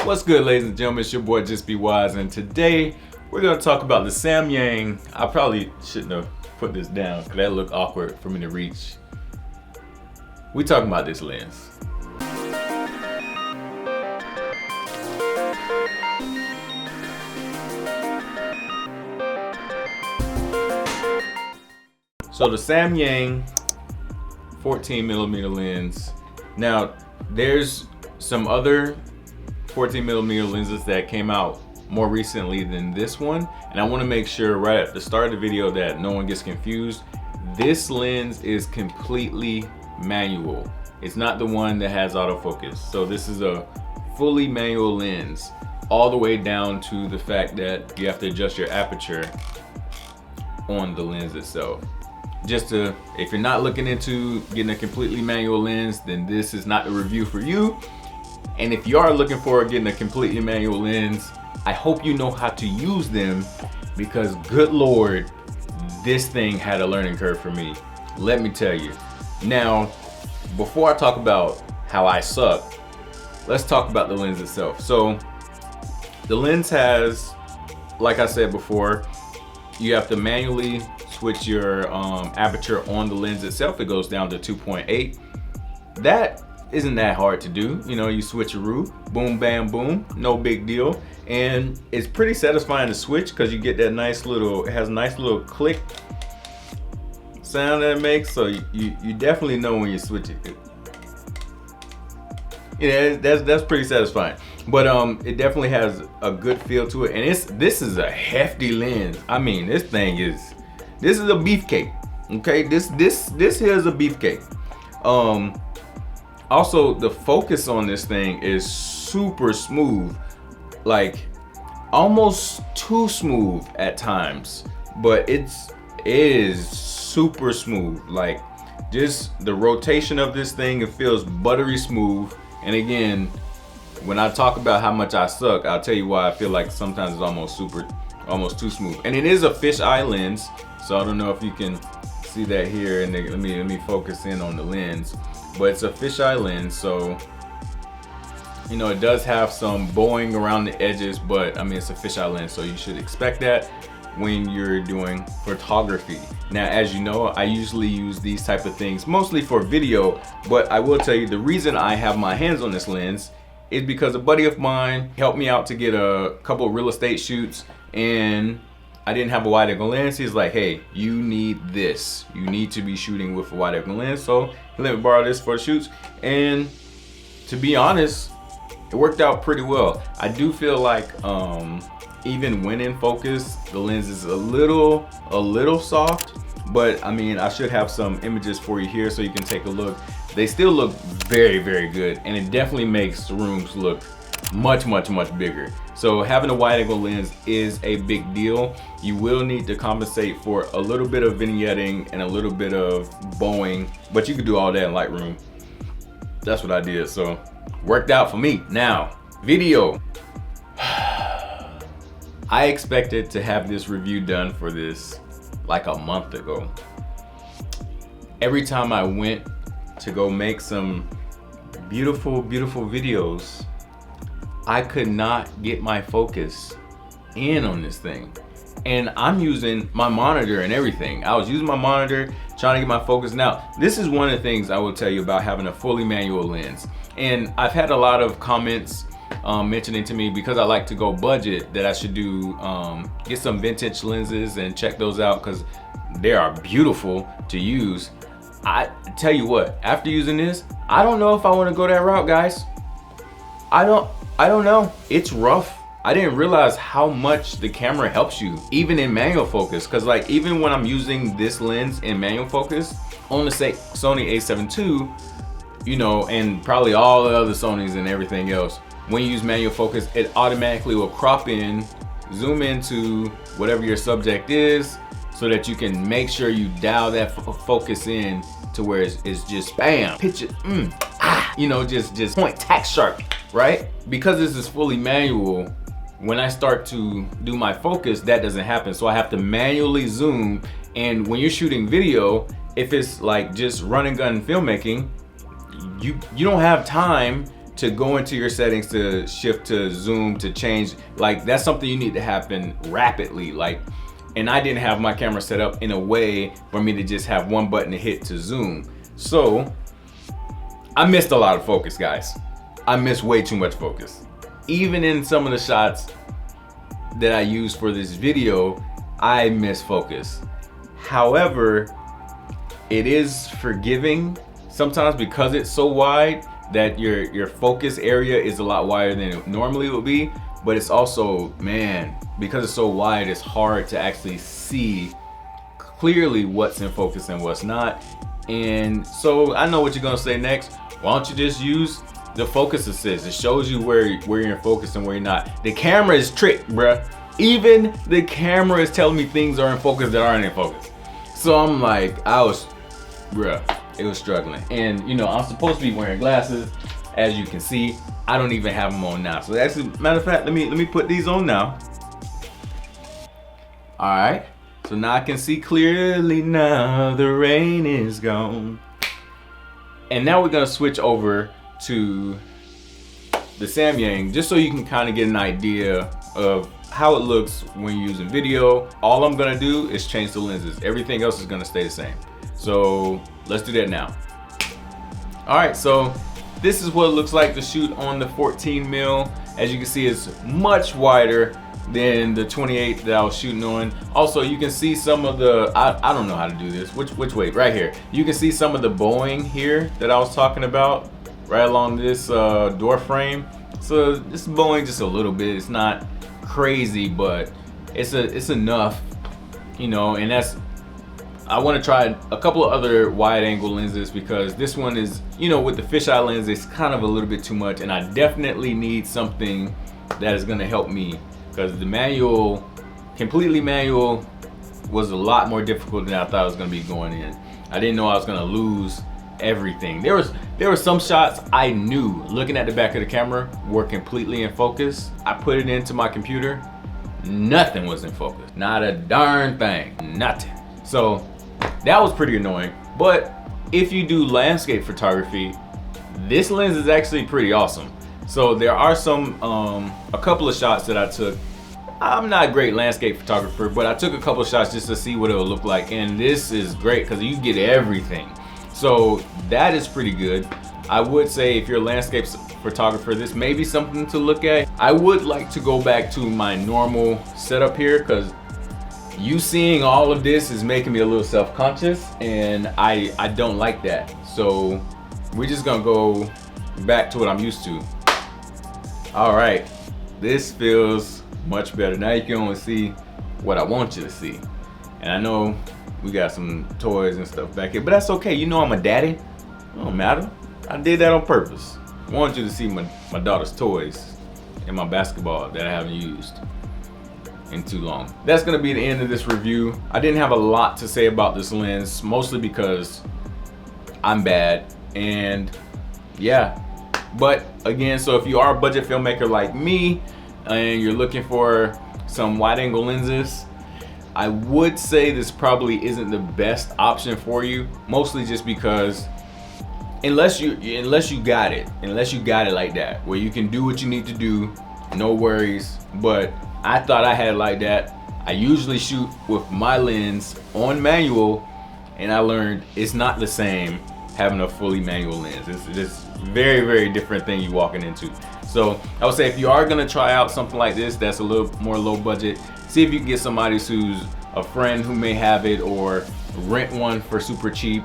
What's good, ladies and gentlemen? It's your boy JustBWise, and today we're gonna talk about the Samyang. I probably shouldn't have put this down because that looked awkward for me to reach. We talking about this lens. So the Samyang 14mm lens. Now there's some other 14mm lenses that came out more recently than this one, and I want to make sure right at the start of the video that no one gets confused. This lens is completely manual. It's not the one that has autofocus. So this is a fully manual lens, all the way down to the fact that you have to adjust your aperture on the lens itself. Just to, if you're not looking into getting a completely manual lens, then this is not the review for you. And if you are looking for getting a completely manual lens, I hope you know how to use them, because good Lord, this thing had a learning curve for me. Let me tell you. Now, before I talk about how I suck, let's talk about the lens itself. So the lens has, like I said before, you have to manually switch your aperture on the lens itself. It goes down to 2.8. That isn't that hard to do. You know, you switcheroo, boom, bam, boom, no big deal. And it's pretty satisfying to switch because you get that nice little, it has a nice little click sound that it makes. So you definitely know when you switch it. Yeah, that's pretty satisfying. But it definitely has a good feel to it. And this is a hefty lens. I mean, this is a beefcake. Okay, this here is a beefcake. Also, the focus on this thing is super smooth, like almost too smooth at times, but it is super smooth. Like, just the rotation of this thing, it feels buttery smooth. And again, when I talk about how much I suck, I'll tell you why I feel like sometimes it's almost too smooth. And it is a fisheye lens, so I don't know if you can see that here. And let me focus in on the lens. But it's a fisheye lens, so you know it does have some bowing around the edges, but I mean it's a fisheye lens, so you should expect that when you're doing photography. Now, as you know, I usually use these type of things mostly for video, but I will tell you the reason I have my hands on this lens is because a buddy of mine helped me out to get a couple of real estate shoots, and I didn't have a wide angle lens. He's like, hey, you need this. You need to be shooting with a wide angle lens. So he let me borrow this for the shoots. And to be honest, it worked out pretty well. I do feel like even when in focus, the lens is a little soft, but I mean, I should have some images for you here so you can take a look. They still look very, very good. And it definitely makes the rooms look much bigger. So having a wide angle lens is a big deal. You will need to compensate for a little bit of vignetting and a little bit of bowing, but you could do all that in Lightroom. That's what I did, so worked out for me. Now, video. I expected to have this review done for this like a month ago. Every time I went to go make some beautiful videos, I could not get my focus in on this thing. And I'm using my monitor and everything. I was using my monitor, trying to get my focus. Now, this is one of the things I will tell you about having a fully manual lens. And I've had a lot of comments mentioning to me, because I like to go budget, that I should do get some vintage lenses and check those out because they are beautiful to use. I tell you what, after using this, I don't know if I want to go that route, guys. I don't know. It's rough. I didn't realize how much the camera helps you, even in manual focus. Cause like, even when I'm using this lens in manual focus on the Sony A7ii, you know, and probably all the other Sonys and everything else, when you use manual focus, it automatically will crop in, zoom into whatever your subject is, so that you can make sure you dial that focus in to where it's just bam, pitch it, you know, just point tack sharp, right? Because this is fully manual, when I start to do my focus, that doesn't happen. So I have to manually zoom. And when you're shooting video, if it's like just run and gun filmmaking, you don't have time to go into your settings to shift to zoom to change, like that's something you need to happen rapidly. Like, and I didn't have my camera set up in a way for me to just have one button to hit to zoom. So I missed a lot of focus, guys. I missed way too much focus. Even in some of the shots that I used for this video, I missed focus. However, it is forgiving sometimes because it's so wide that your focus area is a lot wider than it normally would be. But it's also, man, because it's so wide, it's hard to actually see clearly what's in focus and what's not. And so I know what you're gonna say next. Why don't you just use the focus assist? It shows you where you're in focus and where you're not. The camera is tricked, bruh. Even the camera is telling me things are in focus that aren't in focus. So I'm like, bruh, it was struggling. And you know, I'm supposed to be wearing glasses. As you can see, I don't even have them on now. So actually, matter of fact, let me put these on now. All right, so now I can see clearly now. The rain is gone. And now we're gonna switch over to the Samyang, just so you can kind of get an idea of how it looks when you're using video. All I'm gonna do is change the lenses. Everything else is gonna stay the same. So let's do that now. All right, so this is what it looks like to shoot on the 14mm. As you can see, it's much wider than the 28 that I was shooting on. Also, you can see some of the, I don't know how to do this. Which way? Right here. You can see some of the bowing here that I was talking about, right along this door frame. So this bowing just a little bit. It's not crazy, but it's enough, you know. And that's, I want to try a couple of other wide angle lenses because this one is, you know, with the fisheye lens, it's kind of a little bit too much, and I definitely need something that is going to help me, because the manual, completely manual, was a lot more difficult than I thought it was going to be going in. I didn't know I was going to lose everything. There were some shots I knew, looking at the back of the camera, were completely in focus. I put it into my computer, nothing was in focus. Not a darn thing, nothing. So that was pretty annoying. But if you do landscape photography, this lens is actually pretty awesome. So there are a couple of shots that I took. I'm not a great landscape photographer, but I took a couple of shots just to see what it would look like. And this is great because you get everything. So that is pretty good. I would say if you're a landscape photographer, this may be something to look at. I would like to go back to my normal setup here, because you seeing all of this is making me a little self-conscious, and I don't like that. So we're just gonna go back to what I'm used to. All right, this feels much better. Now you can only see what I want you to see. And I know we got some toys and stuff back here, but that's okay. You know I'm a daddy. It don't matter. I did that on purpose. I want you to see my daughter's toys and my basketball that I haven't used in too long. That's gonna be the end of this review. I didn't have a lot to say about this lens, mostly because I'm bad, and yeah. But again, so if you are a budget filmmaker like me and you're looking for some wide angle lenses, I would say this probably isn't the best option for you, mostly just because unless you got it like that, where you can do what you need to do, no worries. But I thought I had it like that. I usually shoot with my lens on manual, and I learned it's not the same having a fully manual lens. It's just very, very different thing you walking into. So I would say if you are gonna try out something like this that's a little more low budget, see if you can get somebody who's a friend who may have it, or rent one for super cheap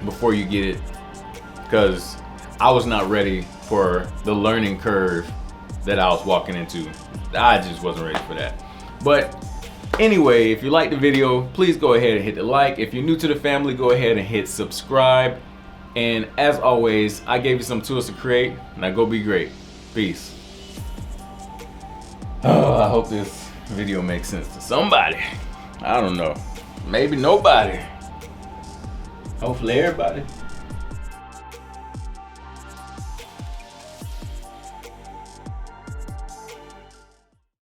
before you get it, because I was not ready for the learning curve that I was walking into. I just wasn't ready for that. But anyway, if you liked the video, please go ahead and hit the like. If you're new to the family, go ahead and hit subscribe. And as always, I gave you some tools to create. Now go be great. Peace. Oh, I hope this video makes sense to somebody. I don't know. Maybe nobody. Hopefully everybody.